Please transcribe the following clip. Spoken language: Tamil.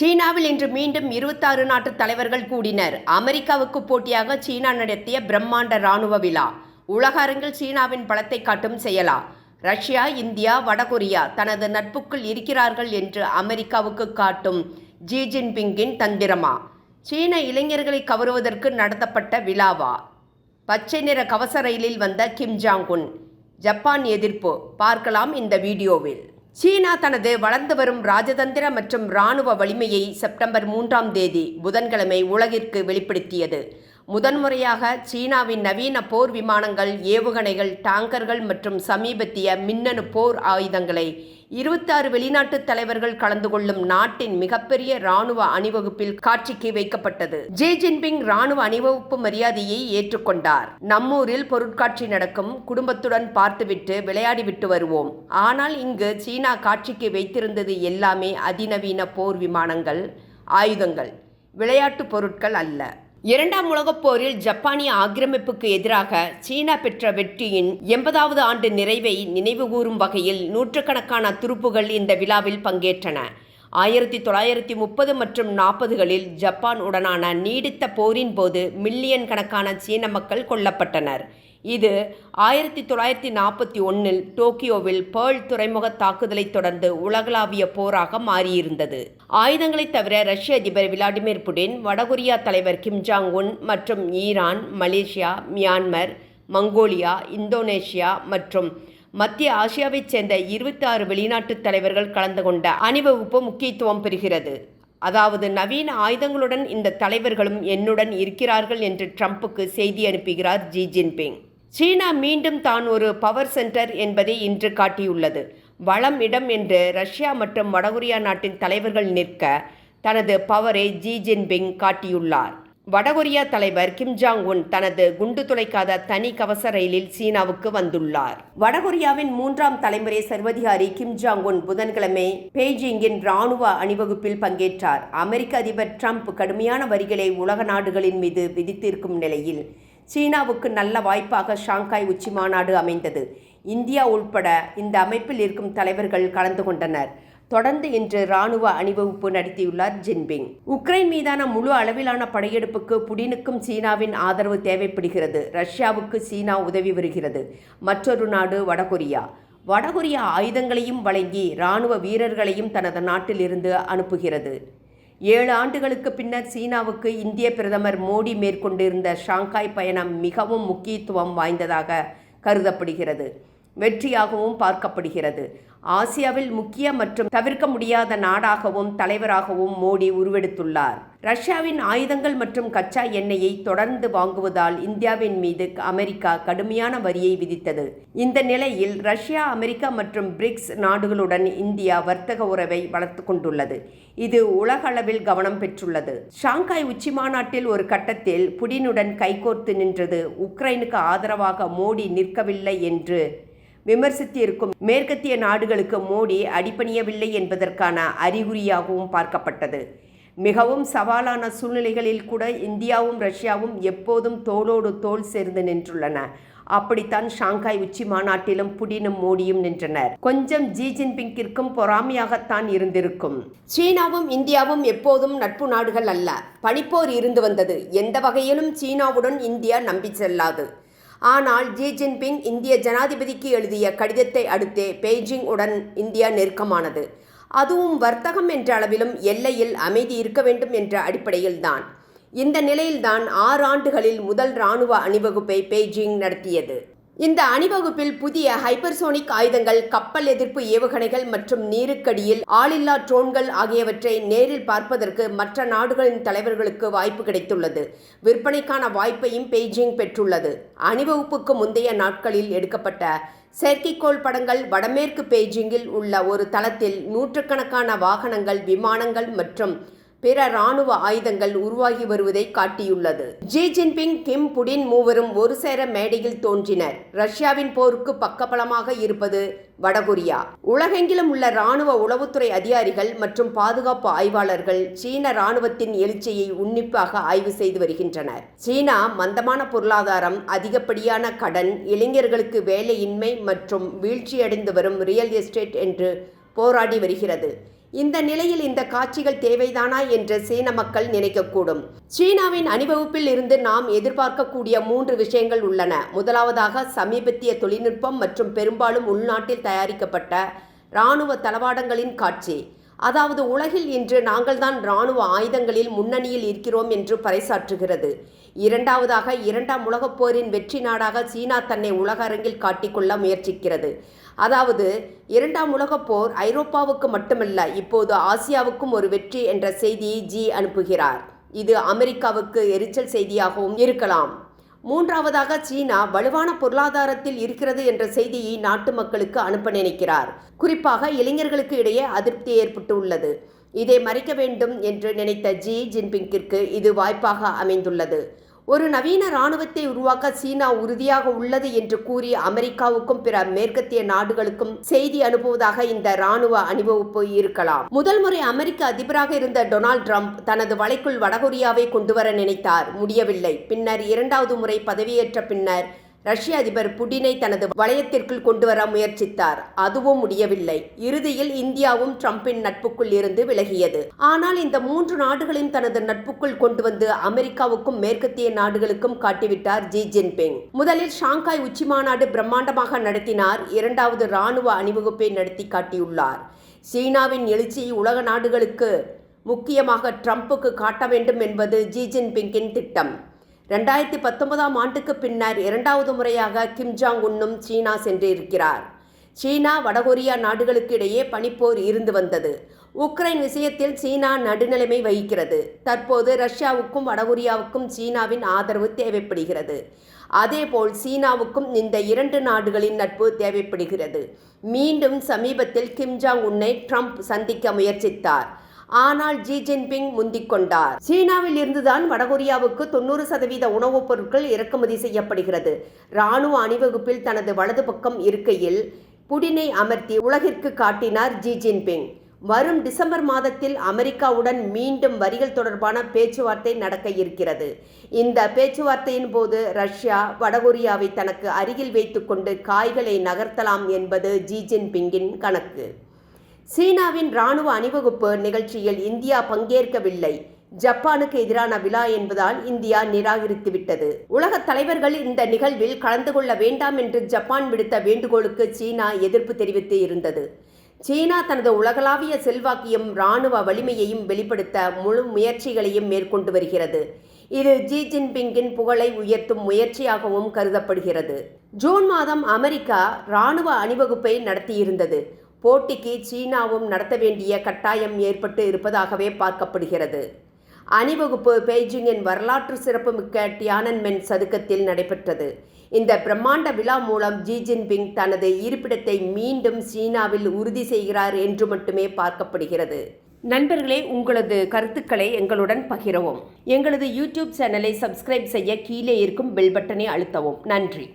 சீனாவில் இன்று மீண்டும் 26 நாட்டு தலைவர்கள் கூடினர். அமெரிக்காவுக்கு போட்டியாக சீனா நடத்திய பிரம்மாண்ட ராணுவ விழா. உலக அரங்கில் சீனாவின் பலத்தை காட்டும் செயலா? ரஷ்யா, இந்தியா, வடகொரியா தனது நட்புக்குள் இருக்கிறார்கள் என்று அமெரிக்காவுக்கு காட்டும் ஜி ஜின்பிங்கின் தந்திரமா? சீன இளைஞர்களை கவருவதற்கு நடத்தப்பட்ட விழாவா? பச்சை நிற கவச ரயிலில் வந்த கிம் ஜாங் உன். ஜப்பான் எதிர்ப்பு பார்க்கலாம் இந்த வீடியோவில். சீனா தனது வளர்ந்து வரும் ராஜதந்திர மற்றும் இராணுவ வலிமையை செப்டம்பர் 3ஆம் தேதி புதன்கிழமை உலகிற்கு வெளிப்படுத்தியது. முதன்முறையாக சீனாவின் நவீன போர் விமானங்கள், ஏவுகணைகள், டாங்கர்கள் மற்றும் சமீபத்திய மின்னணு போர் ஆயுதங்களை 26 வெளிநாட்டு தலைவர்கள் கலந்து கொள்ளும் நாட்டின் மிகப்பெரிய இராணுவ அணிவகுப்பில் காட்சிக்கு வைக்கப்பட்டது. ஜி ஜின்பிங் இராணுவ அணிவகுப்பு மரியாதையை ஏற்றுக்கொண்டார். நம்மூரில் பொருட்காட்சி நடக்கும், குடும்பத்துடன் பார்த்துவிட்டு விளையாடிவிட்டு வருவோம். ஆனால் இங்கு சீனா காட்சிக்கு வைத்திருந்தது எல்லாமே அதிநவீன போர் விமானங்கள், ஆயுதங்கள், விளையாட்டு பொருட்கள் அல்ல. 2ஆம் உலகப் போரில் ஜப்பானிய ஆக்கிரமிப்புக்கு எதிராக சீனா பெற்ற வெற்றியின் 80வது ஆண்டு நிறைவை நினைவுகூரும் வகையில் நூற்றுக்கணக்கான துருப்புகள் இந்த விழாவில் பங்கேற்றன. 1930 மற்றும் 40களில் ஜப்பான் உடனான நீடித்த போரின் போது மில்லியன் கணக்கான சீன மக்கள் கொல்லப்பட்டனர். இது 1941இல் டோக்கியோவில் பேர்ல் துறைமுக தாக்குதலை தொடர்ந்து உலகளாவிய போராக மாறியிருந்தது. ஆயுதங்களை தவிர ரஷ்ய அதிபர் விளாடிமிர் புடின், வடகொரியா தலைவர் கிம் ஜாங் உன் மற்றும் Iran, Malaysia, Myanmar, Mongolia, Indonesia மற்றும் மத்திய ஆசியாவைச் சேர்ந்த 26 வெளிநாட்டு தலைவர்கள் கலந்து கொண்ட அணிவகுப்பு முக்கியத்துவம் பெறுகிறது. அதாவது நவீன ஆயுதங்களுடன் இந்த தலைவர்களும் என்னுடன் இருக்கிறார்கள் என்று ட்ரம்புக்கு செய்தி அனுப்புகிறார் ஜி ஜின்பிங். சீனா மீண்டும் தான் ஒரு பவர் சென்டர் என்பதை இன்று காட்டியுள்ளது. வளம் இடம் என்று ரஷ்யா மற்றும் வடகொரியா நாட்டின் தலைவர்கள் நிற்க தனது பவரை ஜி ஜின்பிங் காட்டியுள்ளார். வடகொரியா தலைவர் கிம் ஜாங் உன் தனது குண்டு துளைக்காத தனி கவச ரயிலில் சீனாவுக்கு வந்துள்ளார். வடகொரியாவின் 3ஆம் தலைமுறை சர்வதிகாரி கிம் ஜாங் உன் புதன்கிழமை பெய்ஜிங்கின் இராணுவ அணிவகுப்பில் பங்கேற்றார். அமெரிக்க அதிபர் ட்ரம்ப் கடுமையான வரிகளை உலக நாடுகளின் மீது விதித்திருக்கும் நிலையில் சீனாவுக்கு நல்ல வாய்ப்பாக ஷாங்காய் உச்சி மாநாடு அமைந்தது. இந்தியா உள்பட இந்த அமைப்பில் இருக்கும் தலைவர்கள் கலந்து கொண்டனர். தொடர்ந்து இன்று இராணுவ அணிவகுப்பு நடத்தியுள்ளார் ஜின்பிங். உக்ரைன் மீதான முழு அளவிலான படையெடுப்புக்கு புடினுக்கும் சீனாவின் ஆதரவு தேவைப்படுகிறது. ரஷ்யாவுக்கு சீனா உதவி வருகிறது. மற்றொரு நாடு வடகொரியா. வடகொரியா ஆயுதங்களையும் வழங்கி இராணுவ வீரர்களையும் தனது நாட்டில் இருந்து அனுப்புகிறது. 7 ஆண்டுகளுக்கு பின்னர் சீனாவுக்கு இந்திய பிரதமர் மோடி மேற்கொண்டிருந்த ஷாங்காய் பயணம் மிகவும் முக்கியத்துவம் வாய்ந்ததாக கருதப்படுகிறது, வெற்றியாகவும் பார்க்கப்படுகிறது. ஆசியாவில் முக்கிய மற்றும் தவிர்க்க முடியாத நாடாகவும் தலைவராகவும் மோடி உருவெடுத்துள்ளார். ரஷ்யாவின் ஆயுதங்கள் மற்றும் கச்சா எண்ணெயை தொடர்ந்து வாங்குவதால் இந்தியாவின் மீது அமெரிக்கா கடுமையான வரியை விதித்தது. இந்த நிலையில் ரஷ்யா, அமெரிக்கா மற்றும் பிரிக்ஸ் நாடுகளுடன் இந்தியா வர்த்தக உறவை வளர்த்து கொண்டுள்ளது. இது உலக அளவில் கவனம் பெற்றுள்ளது. ஷாங்காய் உச்சி மாநாட்டில் ஒரு கட்டத்தில் புடினுடன் கைகோர்த்து நின்றது உக்ரைனுக்கு ஆதரவாக மோடி நிற்கவில்லை என்று விமர்சித்திருக்கும் மேற்கத்திய நாடுகளுக்கு மோடி அடிபணியவில்லை என்பதற்கான அறிகுறியாகவும் பார்க்கப்பட்டது. மிகவும் சவாலான சூழ்நிலைகளில் கூட இந்தியாவும் ரஷ்யாவும் எப்போதும் தோளோடு தோள் சேர்ந்து நின்றுள்ளன. அப்படித்தான் ஷாங்காய் உச்சி மாநாட்டிலும் புடினும் மோடியும் நின்றனர். கொஞ்சம் ஜி ஜின்பிங்கிற்கும் பொறாமையாகத்தான் இருந்திருக்கும். சீனாவும் இந்தியாவும் எப்போதும் நட்பு நாடுகள் அல்ல. பனிப்போர் இருந்து வந்தது. எந்த வகையிலும் சீனாவுடன் இந்தியா நம்பி செல்லாது. ஆனால் ஜி ஜின்பிங் இந்திய ஜனாதிபதிக்கு எழுதிய கடிதத்தை அடுத்தே பெய்ஜிங் உடன் இந்தியா நெருக்கமானது. அதுவும் வர்த்தகம் என்ற அளவிலும் எல்லையில் அமைதி இருக்க வேண்டும் என்ற அடிப்படையில்தான். இந்த நிலையில்தான் 6 ஆண்டுகளில் முதல் இராணுவ அணிவகுப்பை பெய்ஜிங் நடத்தியது. இந்த அணிவகுப்பில் புதிய ஹைப்பர்சோனிக் ஆயுதங்கள், கப்பல் எதிர்ப்பு ஏவுகணைகள் மற்றும் நீருக்கடியில் ஆளில்லா ட்ரோன்கள் ஆகியவற்றை நேரில் பார்ப்பதற்கு மற்ற நாடுகளின் தலைவர்களுக்கு வாய்ப்பு கிடைத்துள்ளது. விற்பனைக்கான வாய்ப்பையும் பெய்ஜிங் பெற்றுள்ளது. அணிவகுப்புக்கு முந்தைய நாட்களில் எடுக்கப்பட்ட செயற்கைக்கோள் படங்கள் வடமேற்கு பெய்ஜிங்கில் உள்ள ஒரு தளத்தில் நூற்றுக்கணக்கான வாகனங்கள், விமானங்கள் மற்றும் பிற இராணுவ ஆயுதங்கள் உருவாகி வருவதை காட்டியுள்ளது. ஜி ஜின்பிங், கிம், புடின் மூவரும் ஒரு சேர மேடையில் தோன்றினர். ரஷ்யாவின் போருக்கு பக்கபலமாக இருப்பது வடகொரியா. உலகெங்கிலும் உள்ள இராணுவ உளவுத்துறை அதிகாரிகள் மற்றும் பாதுகாப்பு ஆய்வாளர்கள் சீன இராணுவத்தின் எழுச்சியை உன்னிப்பாக ஆய்வு செய்து வருகின்றனர். சீனா மந்தமான பொருளாதாரம், அதிகப்படியான கடன், இளைஞர்களுக்கு வேலையின்மை மற்றும் வீழ்ச்சியடைந்து வரும் ரியல் எஸ்டேட் என்று போராடி வருகிறது. இந்த நிலையில் இந்த காட்சிகள் தேவைதானா என்று சீன மக்கள் நினைக்கக்கூடும். சீனாவின் அணிவகுப்பில் இருந்து நாம் எதிர்பார்க்கக்கூடிய 3 விஷயங்கள் உள்ளன. முதலாவதாக சமீபத்திய தொழில்நுட்பம் மற்றும் பெரும்பாலும் உள்நாட்டில் தயாரிக்கப்பட்ட இராணுவ தளவாடங்களின் காட்சி. அதாவது உலகில் இன்று நாங்கள்தான் இராணுவ ஆயுதங்களில் முன்னணியில் இருக்கிறோம் என்று பறைசாற்றுகிறது. இரண்டாவதாக 2ஆம் உலகப் போரின் வெற்றி நாடாக சீனா தன்னை உலக அரங்கில் காட்டிக்கொள்ள முயற்சிக்கிறது. அதாவது 2ஆம் உலகப் போர் ஐரோப்பாவுக்கு மட்டுமல்ல, இப்போது ஆசியாவுக்கும் ஒரு வெற்றி என்ற செய்தியை ஜி அனுப்புகிறார். இது அமெரிக்காவுக்கு எரிச்சல் செய்தியாகவும் இருக்கலாம். மூன்றாவதாக சீனா வலுவான பொருளாதாரத்தில் இருக்கிறது என்ற செய்தியை நாட்டு மக்களுக்கு அனுப்ப நினைக்கிறார். குறிப்பாக இளைஞர்களுக்கு இடையே அதிருப்தி ஏற்பட்டு உள்ளது. இதை மறைக்க வேண்டும் என்று நினைத்த ஜி ஜின்பிங்கிற்கு இது வாய்ப்பாக அமைந்துள்ளது. ஒரு நவீன இராணுவத்தை உருவாக்க சீனா உறுதியாக உள்ளது என்று கூறி அமெரிக்காவுக்கும் பிற மேற்கத்திய நாடுகளுக்கும் செய்தி அனுப்புவதாக இந்த இராணுவ அணிவகுப்பு இருக்கலாம். முதல் முறை அமெரிக்க அதிபராக இருந்த டொனால்ட் ட்ரம்ப் தனது வலைக்குள் வடகொரியாவை கொண்டுவர நினைத்தார், முடியவில்லை. பின்னர் 2வது முறை பதவியேற்ற பின்னர் ரஷ்ய அதிபர் புடினை தனது வளையத்திற்குள் கொண்டுவர முயற்சித்தார், அதுவும் முடியவில்லை. இறுதியில் இந்தியாவும் ட்ரம்பின் நட்புக்குள் இருந்து விலகியது. ஆனால் இந்த 3 நாடுகளையும் தனது நட்புக்குள் கொண்டு வந்து அமெரிக்காவுக்கும் மேற்கத்திய நாடுகளுக்கும் காட்டிவிட்டார் ஜி ஜின்பிங். முதலில் ஷாங்காய் உச்சிமாநாடு பிரம்மாண்டமாக நடத்தினார். 2வது இராணுவ அணிவகுப்பை நடத்தி காட்டியுள்ளார். சீனாவின் எழுச்சியை உலக நாடுகளுக்கு, முக்கியமாக ட்ரம்புக்கு காட்ட வேண்டும் என்பது ஜி ஜின்பிங்கின் திட்டம். 2019ஆம் ஆண்டுக்கு பின்னர் 2வது முறையாக கிம் ஜாங் உன்னும் சீனா சென்றிருக்கிறார். சீனா வடகொரியா நாடுகளுக்கு இடையே பனிப்போர் இருந்து வந்தது. உக்ரைன் விஷயத்தில் சீனா நடுநிலைமை வகிக்கிறது. தற்போது ரஷ்யாவுக்கும் வடகொரியாவுக்கும் சீனாவின் ஆதரவு தேவைப்படுகிறது. அதேபோல் சீனாவுக்கும் இந்த 2 நாடுகளின் நட்பு தேவைப்படுகிறது. மீண்டும் சமீபத்தில் கிம் ஜாங் உன்னை ட்ரம்ப் சந்திக்க முயற்சித்தார். ஆனால் ஜி ஜின்பிங் முந்திக்கொண்டார். சீனாவில் இருந்துதான் வடகொரியாவுக்கு 90% உணவுப் பொருட்கள் இறக்குமதி செய்யப்படுகிறது. இராணுவ அணிவகுப்பில் தனது வலது பக்கம் இருக்கையில் புடினை அமர்த்தி உலகிற்கு காட்டினார் ஜி ஜின்பிங். வரும் டிசம்பர் மாதத்தில் அமெரிக்காவுடன் மீண்டும் வரிகள் தொடர்பான பேச்சுவார்த்தை நடக்க இருக்கிறது. இந்த பேச்சுவார்த்தையின் போது ரஷ்யா வடகொரியாவை தனக்கு அருகில் வைத்துக்கொண்டு காய்களை நகர்த்தலாம் என்பது ஜி ஜின்பிங்கின் கணக்கு. சீனாவின் இராணுவ அணிவகுப்பு நிகழ்ச்சியில் இந்தியா பங்கேற்கவில்லை. ஜப்பானுக்கு எதிரான விழா என்பதால் இந்தியா நிராகரித்துவிட்டது. உலக தலைவர்கள் இந்த நிகழ்வில் கலந்து கொள்ள வேண்டாம் என்று ஜப்பான் விடுத்த வேண்டுகோளுக்கு சீனா எதிர்ப்பு தெரிவித்து இருந்தது. சீனா தனது உலகளாவிய செல்வாக்கையும் இராணுவ வலிமையையும் வெளிப்படுத்த முழு முயற்சிகளையும் மேற்கொண்டு வருகிறது. இது ஜி ஜின்பிங்கின் புகழை உயர்த்தும் முயற்சியாகவும் கருதப்படுகிறது. ஜூன் மாதம் அமெரிக்கா இராணுவ அணிவகுப்பை நடத்தியிருந்தது. போட்டிக்கு சீனாவும் நடத்த வேண்டிய கட்டாயம் ஏற்பட்டு இருப்பதாகவே பார்க்கப்படுகிறது. அணிவகுப்பு பெய்ஜிங்கின் வரலாற்று சிறப்புமிக்க டியானன்மென் சதுக்கத்தில் நடைபெற்றது. இந்த பிரம்மாண்ட விழா மூலம் ஜி ஜின்பிங் தனது இருப்பிடத்தை மீண்டும் சீனாவில் உறுதி செய்கிறார் என்று மட்டுமே பார்க்கப்படுகிறது. நண்பர்களே, உங்களது கருத்துக்களை எங்களுடன் பகிரவும். எங்களது யூடியூப் சேனலை சப்ஸ்கிரைப் செய்ய கீழே இருக்கும் பெல் பட்டனை அழுத்தவும். நன்றி.